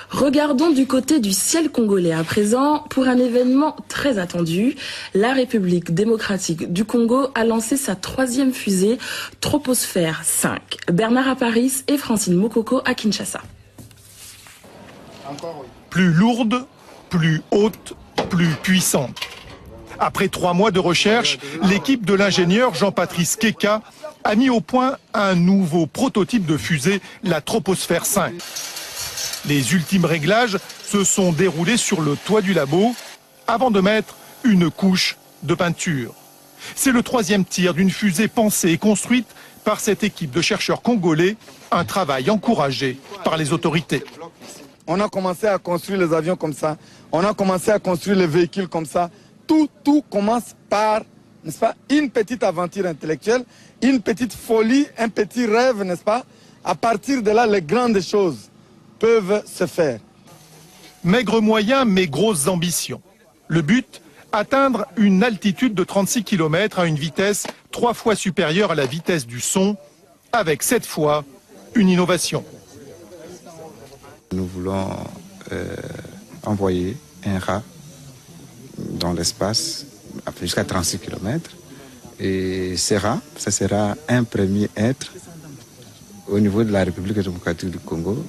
Regardons du côté du ciel congolais à présent pour un événement très attendu. La République démocratique du Congo a lancé sa 3e fusée Troposphère 5. Bernard Aparis et Francine Mokoko à Kinshasa. Plus lourde, plus haute, plus puissante. Après 3 mois de recherche, l'équipe de l'ingénieur Jean-Patrice Keka a mis au point un nouveau prototype de fusée, la Troposphère 5. Les ultimes réglages se sont déroulés sur le toit du labo avant de mettre une couche de peinture. C'est le 3e tir d'une fusée pensée et construite par cette équipe de chercheurs congolais, un travail encouragé par les autorités. On a commencé à construire les avions comme ça, on a commencé à construire les véhicules comme ça. Tout commence par, n'est-ce pas, une petite aventure intellectuelle, une petite folie, un petit rêve, n'est-ce pas? À partir de là, les grandes choses peuvent se faire. Maigre moyen, mais grosses ambitions. Le but, atteindre une altitude de 36 km à une vitesse 3 fois supérieure à la vitesse du son, avec cette fois une innovation. Nous voulons envoyer un rat dans l'espace jusqu'à 36 km. Et ce rat, ça sera un premier être au niveau de la République démocratique du Congo.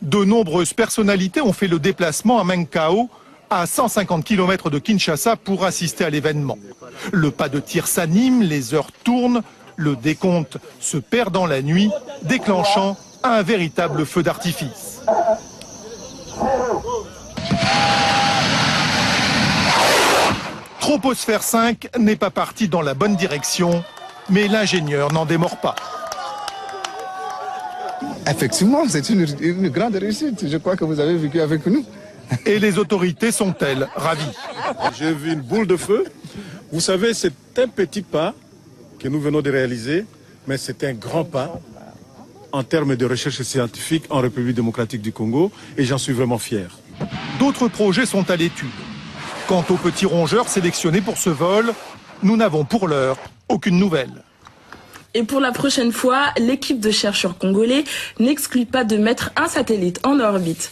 De nombreuses personnalités ont fait le déplacement à Menkao, à 150 km de Kinshasa, pour assister à l'événement. Le pas de tir s'anime, les heures tournent, le décompte se perd dans la nuit, déclenchant un véritable feu d'artifice. Troposphère 5 n'est pas parti dans la bonne direction, mais l'ingénieur n'en démord pas. Effectivement, c'est une grande réussite. Je crois que vous avez vécu avec nous. Et les autorités sont-elles ravies? J'ai vu une boule de feu. Vous savez, c'est un petit pas que nous venons de réaliser, mais c'est un grand pas en termes de recherche scientifique en République démocratique du Congo, et j'en suis vraiment fier. D'autres projets sont à l'étude. Quant aux petits rongeurs sélectionnés pour ce vol, nous n'avons pour l'heure aucune nouvelle. Et pour la prochaine fois, l'équipe de chercheurs congolais n'exclut pas de mettre un satellite en orbite.